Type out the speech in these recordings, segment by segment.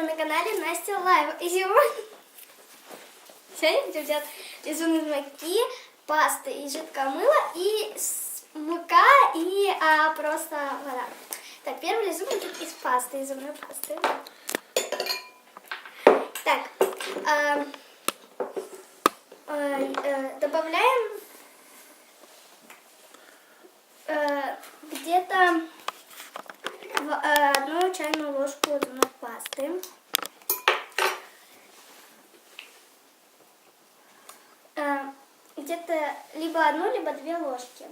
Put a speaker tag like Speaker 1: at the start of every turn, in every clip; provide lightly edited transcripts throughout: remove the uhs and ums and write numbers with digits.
Speaker 1: вы на канале Настя Лайв. И сегодня будем делать лизун из муки, пасты и жидкого мыла, и мука, и просто вода. Так, первый лизун будет из пасты, из зубной пасты. Так, добавляем где-то 1 чайную ложку зубной пасты. Где-то либо 1, либо 2 ложки.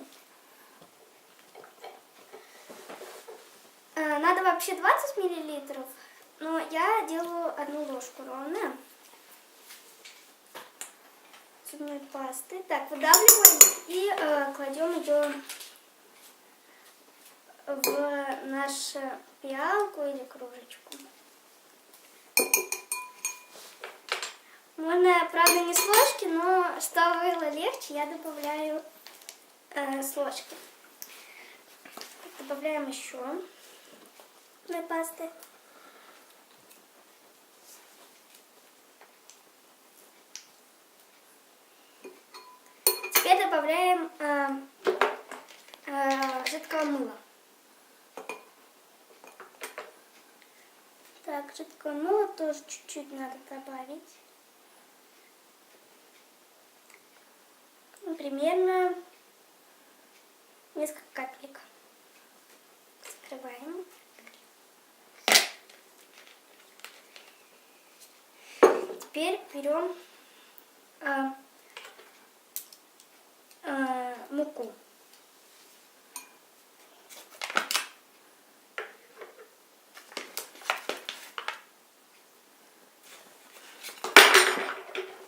Speaker 1: Надо вообще 20 миллилитров, но я делаю 1 ложку ровно зубной пасты. Так, выдавливаем и кладем ее в нашу пиалку или кружечку. Можно, правда, не с ложки, но чтобы было легче, я добавляю с ложки. Добавляем еще зубной пасты. Теперь добавляем жидкого мыла. Так, жидкого мыла тоже чуть-чуть надо добавить. Примерно несколько капелек. Закрываем. Теперь берем муку.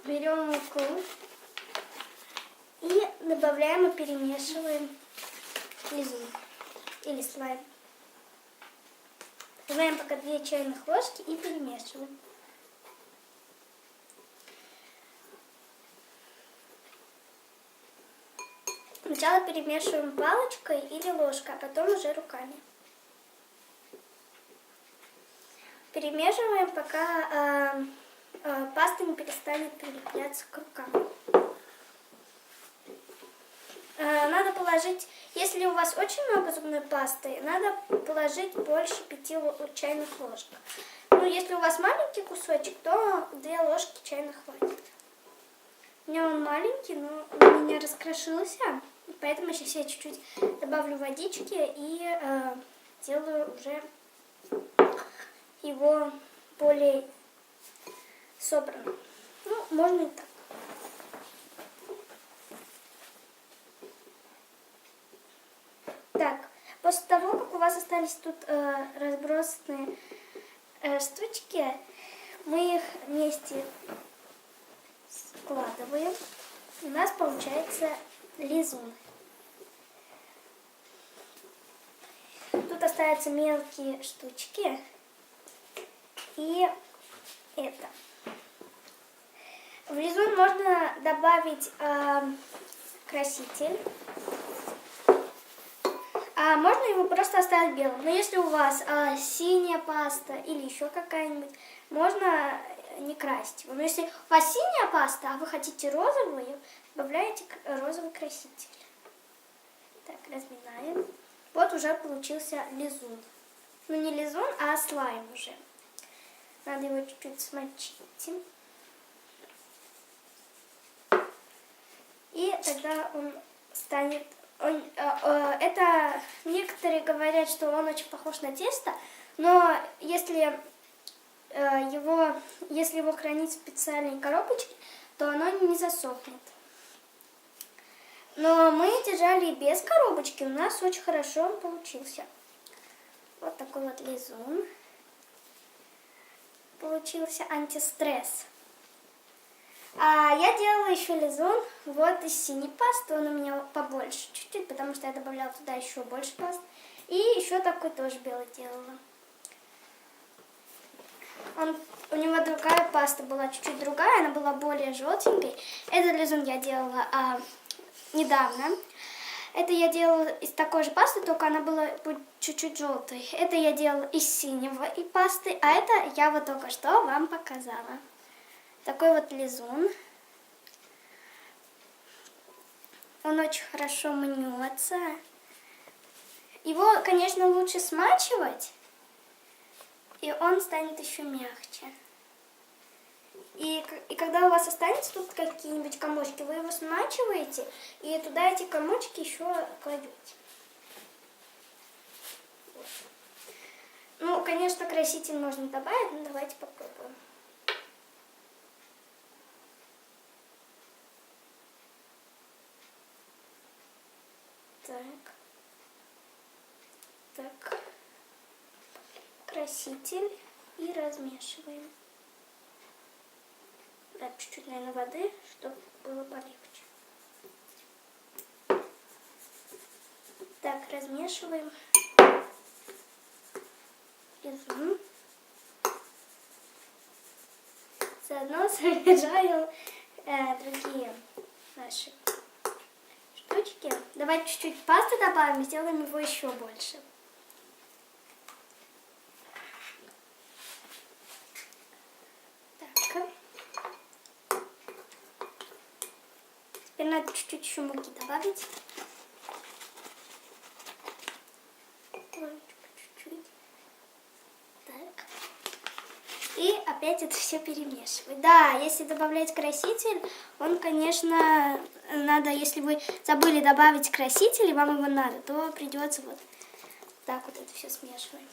Speaker 1: Берем муку и добавляем и перемешиваем лизун или слайм. Добавляем пока 2 чайных ложки и перемешиваем. Сначала перемешиваем палочкой или ложкой, а потом уже руками. Перемешиваем, пока паста не перестанет прилепляться к рукам. Надо положить, если у вас очень много зубной пасты, надо положить больше 5 чайных ложек. Ну, если у вас маленький кусочек, то 2 ложки чайных хватит. У меня он маленький, но он у меня раскрошился, поэтому сейчас я чуть-чуть добавлю водички и делаю уже его более собранным. Ну, можно и так. Так, после того, как у вас остались тут разбросанные штучки, мы их вместе складываем. У нас получается лизун. Тут остаются мелкие штучки. И это. В лизун можно добавить краситель. А можно его просто оставить белым. Но если у вас синяя паста или еще какая-нибудь, можно не красить его. Но если у вас синяя паста, а вы хотите розовую, добавляете розовый краситель. Так, разминаем. Вот уже получился лизун. Ну не лизун, а слайм уже. Надо его чуть-чуть смочить. И тогда он станет... это некоторые говорят, что он очень похож на тесто, но если его хранить в специальной коробочке, то оно не засохнет. Но мы держали без коробочки, у нас очень хорошо он получился. Вот такой вот лизун. Получился антистресс. А я делала еще лизун вот из синей пасты, он у меня побольше чуть-чуть, потому что я добавляла туда еще больше пасты. И еще такой тоже белый делала. У него другая паста была чуть-чуть другая, она была более желтенькой. Этот лизун я делала недавно. Это я делала из такой же пасты, только она была чуть-чуть желтой. Это я делала из синего и пасты, а это я вот только что вам показала. Такой вот лизун. Он очень хорошо мнется. Его, конечно, лучше смачивать, и он станет еще мягче. И когда у вас останется тут какие-нибудь комочки, вы его смачиваете, и туда эти комочки еще кладете. Вот. Ну, конечно, краситель можно добавить, но давайте попробуем. Так, краситель и размешиваем. Да, чуть-чуть, наверное, воды, чтобы было полегче. Так, размешиваем лизун. Заодно заряжаем другие наши штучки. Давайте чуть-чуть пасты добавим и сделаем его еще больше. Так. Теперь надо чуть-чуть еще муки добавить. Чуть-чуть. Так. И опять это все перемешивать. Да, если добавлять краситель, он, конечно, надо, если вы забыли добавить краситель, и вам его надо, то придется вот так вот это все смешивать.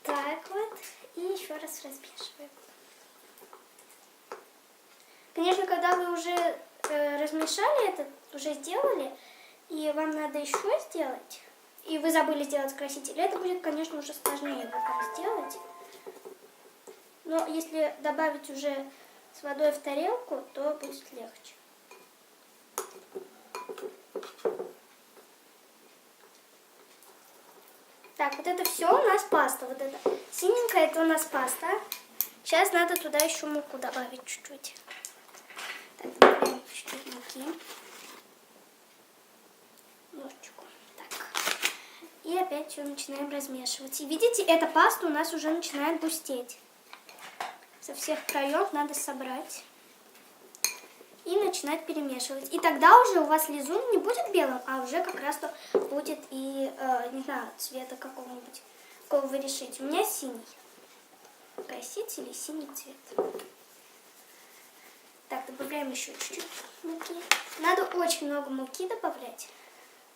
Speaker 1: Так вот, и еще раз размешиваем. Конечно, когда вы уже размешали это, уже сделали, и вам надо еще сделать, и вы забыли сделать краситель, это будет, конечно, уже сложнее потом сделать. Но если добавить уже с водой в тарелку, то будет легче. Так, вот это все у нас паста. Вот это синенькая, это у нас паста. Сейчас надо туда еще муку добавить чуть-чуть. Так, добавим чуть-чуть муки. Ложечку. Так. И опять все начинаем размешивать. И видите, эта паста у нас уже начинает густеть. Со всех краев надо собрать. И начинать перемешивать. И тогда уже у вас лизун не будет белым, а уже как раз то будет и, не знаю, цвета какого-нибудь, какого вы решите. У меня синий. Краситель и синий цвет. Так, добавляем еще чуть-чуть муки. Надо очень много муки добавлять.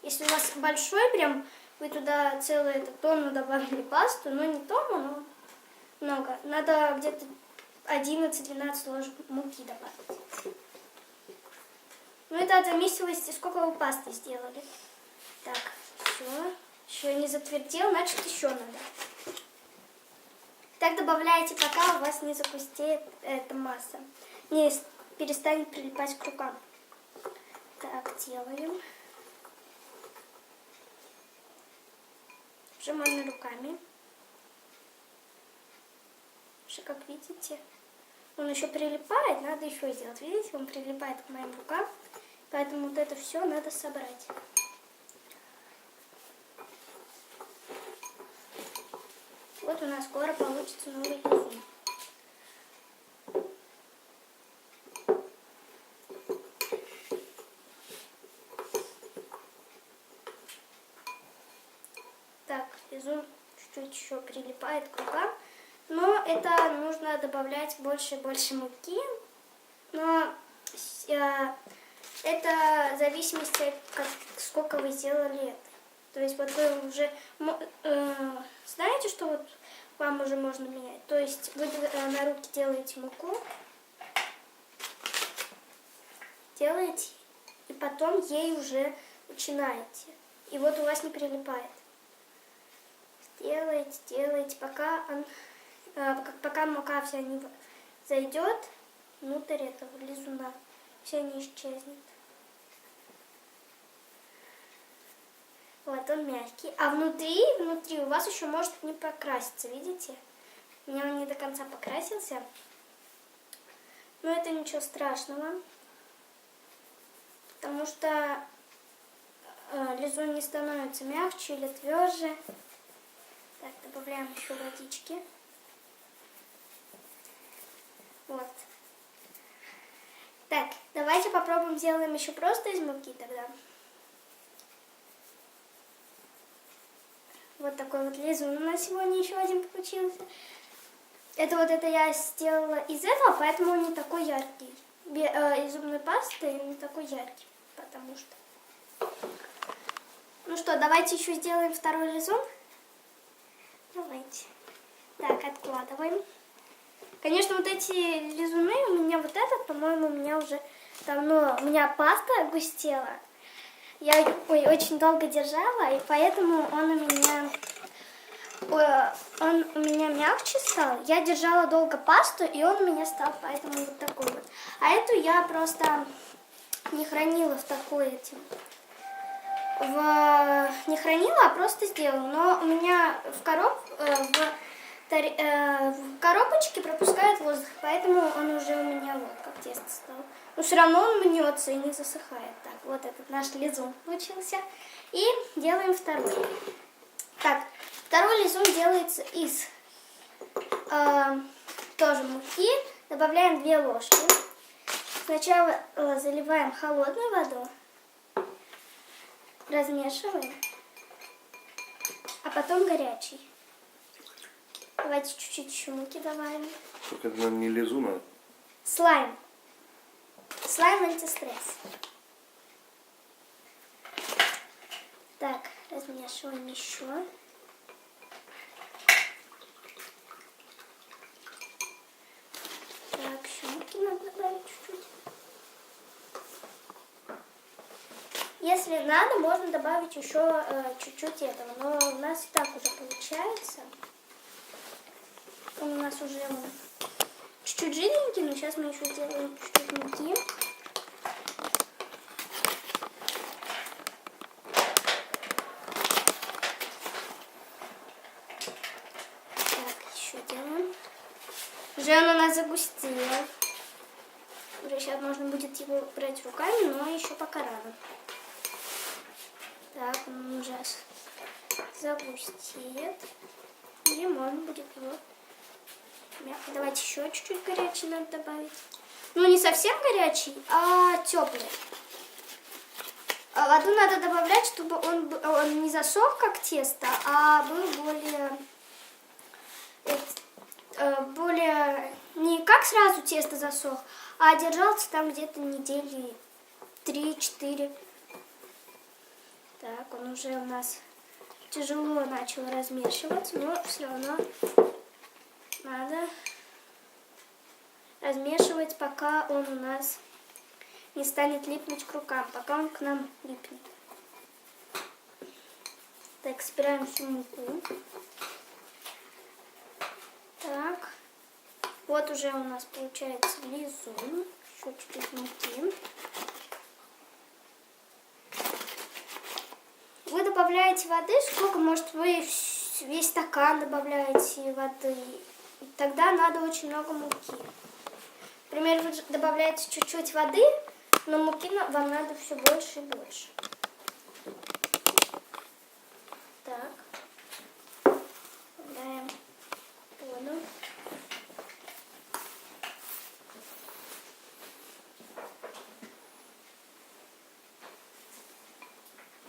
Speaker 1: Если у вас большой, прям вы туда целую тонну добавили пасту, но не тонну, но много. Надо где-то 11-12 ложек муки добавить. Ну, это от замесивости, сколько вы пасты сделали. Так, все. Еще не затвердел, значит, еще надо. Так добавляйте, пока у вас не загустеет эта масса. Не перестанет прилипать к рукам. Так, делаем. Уже можно руками. Уже, как видите, он еще прилипает, надо еще сделать. Видите, он прилипает к моим рукам. Поэтому вот это все надо собрать. Вот у нас скоро получится новый лизун. Так, лизун чуть-чуть еще прилипает к рукам. Но это нужно добавлять больше и больше муки. Но это в зависимости от сколько вы сделали это. То есть вот вы уже знаете, что вот вам уже можно менять. То есть вы на руки делаете муку, делаете, и потом ей уже начинаете. И вот у вас не прилипает. Делаете, пока мука вся не зайдет внутрь этого лизуна, вся не исчезнет. Вот он мягкий. А внутри у вас еще может не прокраситься, видите? У меня он не до конца покрасился. Но это ничего страшного. Потому что лизун не становится мягче или тверже. Так, добавляем еще водички. Вот. Так, давайте попробуем сделаем еще просто из муки тогда. Вот такой вот лизун у нас сегодня еще один получился. Это я сделала из этого, поэтому он не такой яркий. Из зубной пасты не такой яркий, потому что... Ну что, давайте еще сделаем второй лизун. Давайте. Так, откладываем. Конечно, вот эти лизуны, у меня вот этот, по-моему, у меня уже давно... У меня паста густела. Я очень долго держала, и поэтому он у меня мягче стал. Я держала долго пасту, и он у меня стал поэтому вот такой вот. А эту я просто не хранила в такой не хранила, а просто сделала. Но у меня в коробочке пропускает воздух, поэтому он уже у меня вот как тесто стал. Но все равно он мнется и не засыхает. Так, вот этот наш лизун получился. И делаем второй. Так, второй лизун делается из тоже муки. Добавляем 2 ложки. Сначала заливаем холодной водой. Размешиваем. А потом горячий. Давайте чуть-чуть еще муки добавим.
Speaker 2: Только это, наверное, не лизун, а...
Speaker 1: Слайм. Слайм антистресс. Так, размешиваем еще. Так, еще муки надо добавить чуть-чуть. Если надо, можно добавить еще чуть-чуть этого, но у нас и так уже получается. Он у нас уже чуть-чуть жиденький, но сейчас мы еще сделаем чуть-чуть муки. Так, еще делаем. Уже он у нас загустел. Уже сейчас можно будет его брать руками, но еще пока рано. Так, он уже загустеет. И можно будет его... Давайте еще чуть-чуть горячий надо добавить. Ну, не совсем горячий, а теплый. Воду надо добавлять, чтобы он не засох, как тесто, а был более... Не как сразу тесто засох, а держался там где-то недели 3-4. Так, он уже у нас тяжело начал размешиваться, но все равно надо размешивать, пока он у нас не станет липнуть к рукам, пока он к нам липнет. Так, собираем всю муку. Так, вот уже у нас получается лизун. Еще чуть-чуть муки. Вы добавляете воды, сколько, может, вы весь стакан добавляете воды. Тогда надо очень много муки. Например, вы добавляете чуть-чуть воды, но муки вам надо все больше и больше. Так. Добавляем воду.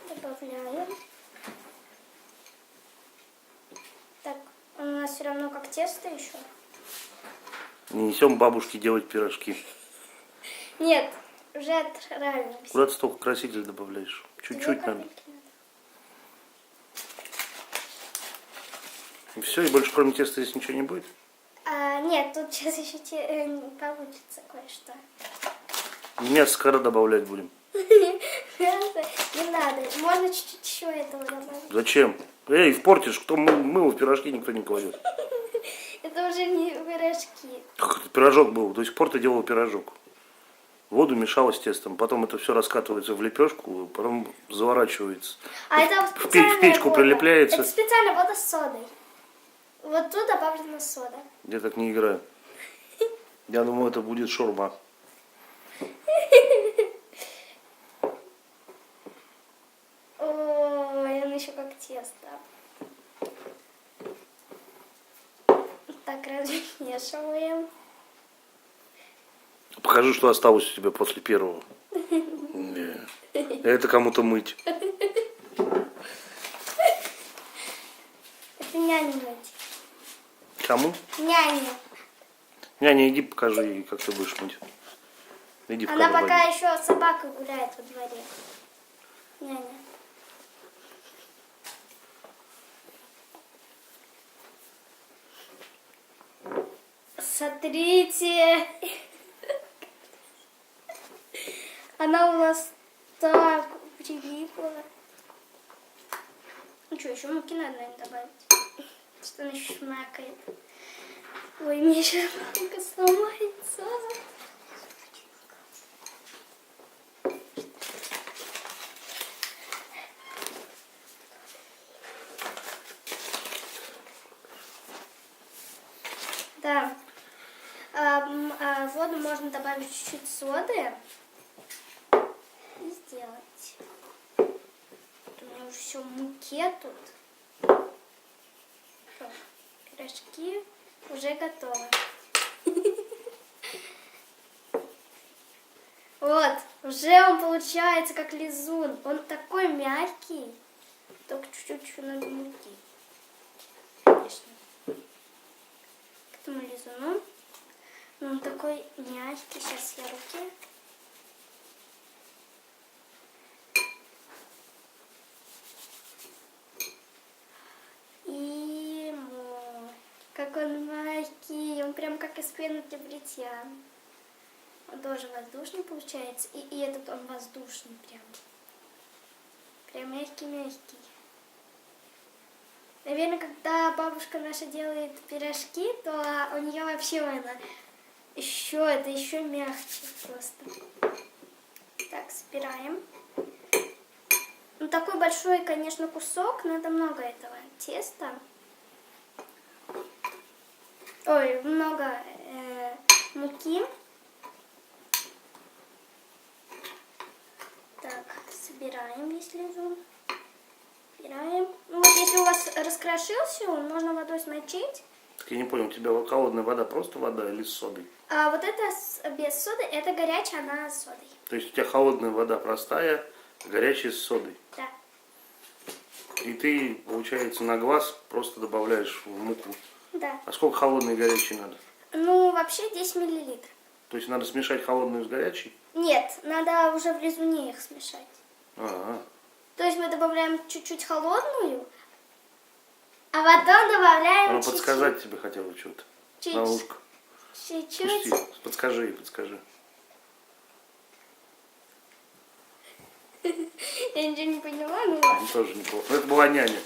Speaker 1: Добавляем. Так, он у нас все равно как тесто еще.
Speaker 2: Не несем бабушке делать пирожки.
Speaker 1: Нет, уже отравимся.
Speaker 2: Куда ты столько красителей добавляешь? Чуть-чуть надо. И все, и больше кроме теста здесь ничего не будет?
Speaker 1: Нет, тут сейчас еще получится кое-что.
Speaker 2: Мясо скоро добавлять будем.
Speaker 1: Мясо не надо. Можно чуть-чуть еще этого добавить.
Speaker 2: Зачем? Эй, испортишь, кто мыло в пирожки никто не кладет.
Speaker 1: Это уже не пирожки.
Speaker 2: Как это пирожок был? До сих пор ты делал пирожок. Воду мешала с тестом, потом это все раскатывается в лепешку, потом заворачивается.
Speaker 1: А это
Speaker 2: в печку
Speaker 1: вода.
Speaker 2: прилепляется.
Speaker 1: Это специальная вода с содой. Вот тут добавлена сода.
Speaker 2: Я так не играю. Я думаю, это будет шаурма.
Speaker 1: Ой, он еще как тесто. Так, размешиваем.
Speaker 2: Покажи, что осталось у тебя после первого. Не. Это кому-то мыть.
Speaker 1: Это няня мыть.
Speaker 2: Кому?
Speaker 1: Няня.
Speaker 2: Няня, иди покажи ей, как ты будешь мыть. Иди в
Speaker 1: Она
Speaker 2: кадр
Speaker 1: пока
Speaker 2: войди.
Speaker 1: еще с собакой гуляет во дворе. Няня. Смотрите. Она у нас так прилипла. Ну что, еще муки надо, наверное, добавить. Что она еще шмакает. Ой, мне сейчас мука сломается. Да. В воду можно добавить чуть-чуть соды и сделать. У меня уже все в муке тут. Всё, пирожки уже готовы. Вот, уже он получается как лизун. Он такой мягкий, только чуть-чуть надо муки. Конечно. К этому лизуну. Но он такой мягкий. Сейчас я руки. И как он мягкий. Он прям как из пены для бритья. Он тоже воздушный получается. И этот он воздушный прям. Прям мягкий-мягкий. Наверное, когда бабушка наша делает пирожки, то у нее вообще она это еще мягче просто. Так, собираем. Ну, такой большой, конечно, кусок, надо много этого теста. Ой, много муки. Так, собираем, если лизун. Собираем. Ну, вот если у вас раскрошился, он можно водой смочить.
Speaker 2: Так я не понял, у тебя холодная вода просто вода или с содой?
Speaker 1: А вот это без соды, это горячая, она с содой.
Speaker 2: То есть у тебя холодная вода простая, горячая с содой.
Speaker 1: Да.
Speaker 2: И ты, получается, на глаз просто добавляешь в муку.
Speaker 1: Да.
Speaker 2: А сколько холодной и горячей надо?
Speaker 1: Ну, вообще 10 миллилитров.
Speaker 2: То есть надо смешать холодную с горячей?
Speaker 1: Нет, надо уже в лизуне их смешать.
Speaker 2: А,
Speaker 1: То есть мы добавляем чуть-чуть холодную, а потом добавляем
Speaker 2: Она
Speaker 1: чуть-чуть.
Speaker 2: подсказать тебе хотела что-то. На ушко.
Speaker 1: Чуть-чуть.
Speaker 2: Пусти, подскажи ей, подскажи.
Speaker 1: Я ничего не поняла, ну ладно.
Speaker 2: Ну, тоже неплохо. Но это была няня.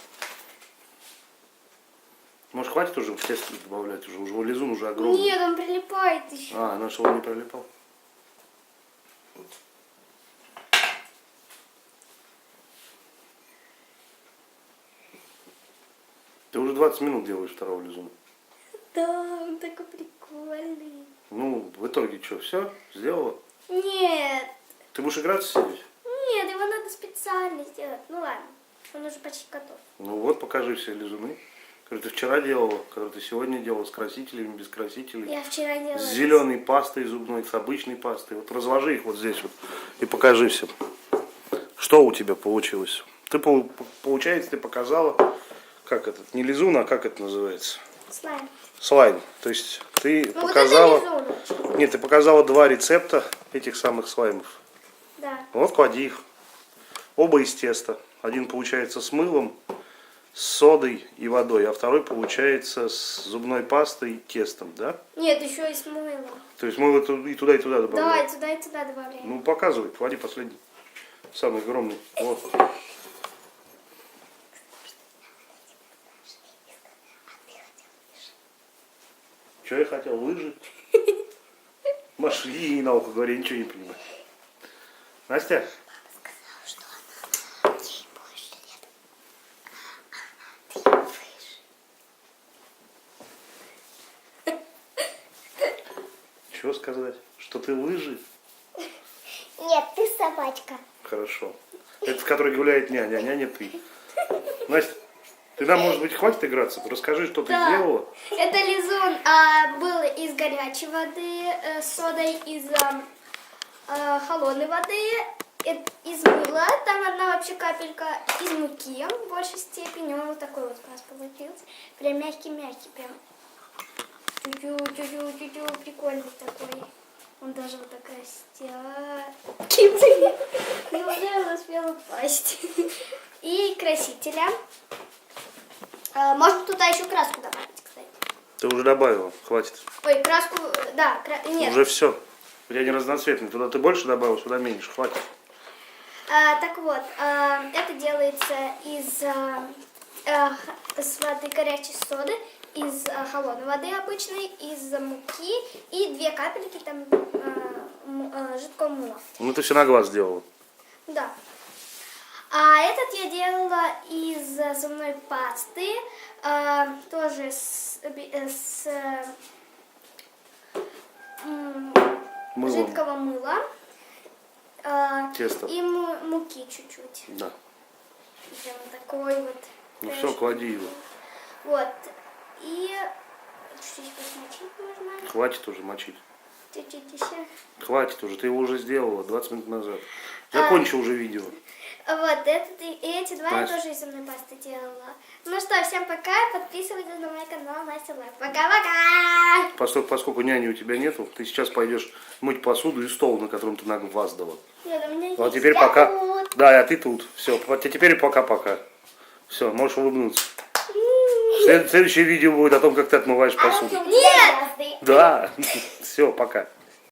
Speaker 2: Может, хватит уже в тесто добавлять? Уже лизун уже огромный.
Speaker 1: Нет, он прилипает еще.
Speaker 2: А, ну чтобы он не прилипал. Ты уже 20 минут делаешь второго лизуна.
Speaker 1: Да, он такой прикольный.
Speaker 2: Ну, в итоге что, все? Сделала?
Speaker 1: Нет,
Speaker 2: Ты будешь играться сидеть?
Speaker 1: нет, его надо специально сделать. Ну ладно, он уже почти готов.
Speaker 2: Ну вот, покажи все лизуны, которые ты вчера делала, которые ты сегодня делала, с красителями, без красителей.
Speaker 1: Я вчера делала.
Speaker 2: С зеленой пастой зубной, с обычной пастой. Вот разложи их вот здесь вот и покажи всем, что у тебя получилось. Ты, получается, ты показала, как этот, не лизун, а как это называется?
Speaker 1: Слайм.
Speaker 2: Слайм. То есть ты
Speaker 1: Ну
Speaker 2: показала...
Speaker 1: вот это лизун.
Speaker 2: Нет, ты показала два рецепта этих самых слаймов.
Speaker 1: Да.
Speaker 2: Вот клади их. Оба из теста. Один получается с мылом, с содой и водой, а второй получается с зубной пастой и тестом, да?
Speaker 1: Нет, еще и с мылом.
Speaker 2: То есть мыло и туда добавляем.
Speaker 1: Да, и туда добавляем.
Speaker 2: Ну, показывай, клади последний. Самый огромный. Вот. Что я хотел? Лыжи? Маш, иди на ухо говори, я ничего не понимаю. Настя? рассказать? Что ты лыжи?
Speaker 1: Нет, ты собачка.
Speaker 2: Хорошо. Это с которой гуляет няня, а няня ты. Настя, ты нам, может быть, хватит играться? Расскажи, что ты сделала.
Speaker 1: Это лизун был из горячей воды, с содой из холодной воды, из мыла, там одна вообще капелька, из муки в большей степени. Он вот такой вот у нас получился. Прям мягкий-мягкий, прям тю-тю-тю-тю-тю, прикольный такой. Он даже вот так растет. Ну, уже успел упасть. И красителя. Можно туда еще краску добавить, кстати.
Speaker 2: Ты уже добавила, хватит.
Speaker 1: Ой, краску, да, нет.
Speaker 2: Уже все. У тебя не разноцветный. Туда ты больше добавил, сюда меньше. Хватит.
Speaker 1: Так вот, это делается с воды горячей соды, из холодной воды обычной, из муки и 2 капельки там жидкого мыла.
Speaker 2: Ну ты все на глаз сделала.
Speaker 1: Да. А этот я делала из зубной пасты, тоже с
Speaker 2: Мылом.
Speaker 1: жидкого мыла.
Speaker 2: Тесто.
Speaker 1: И муки чуть-чуть.
Speaker 2: Да.
Speaker 1: Прям такой вот.
Speaker 2: Ну все, клади его.
Speaker 1: Вот. И чуть-чуть посмочить можно.
Speaker 2: Хватит уже мочить.
Speaker 1: Чуть-чуть еще.
Speaker 2: Хватит уже, ты его уже сделала 20 минут назад. Закончи уже видео.
Speaker 1: Вот, этот и эти два я
Speaker 2: Настя.
Speaker 1: тоже из зубной пасты делала. Ну что, всем пока. Подписывайтесь на мой канал Настя Лайф. Пока-пока!
Speaker 2: Поскольку няни у тебя нету, ты сейчас пойдешь мыть посуду и стол, на котором ты нагваздала.
Speaker 1: Нет, у меня
Speaker 2: Вот
Speaker 1: есть.
Speaker 2: теперь
Speaker 1: Я
Speaker 2: пока.
Speaker 1: тут.
Speaker 2: Да, а ты тут. Все, теперь пока-пока. Все, можешь улыбнуться. Следующее видео будет о том, как ты отмываешь посуду.
Speaker 1: Нет!
Speaker 2: Да. Все, пока.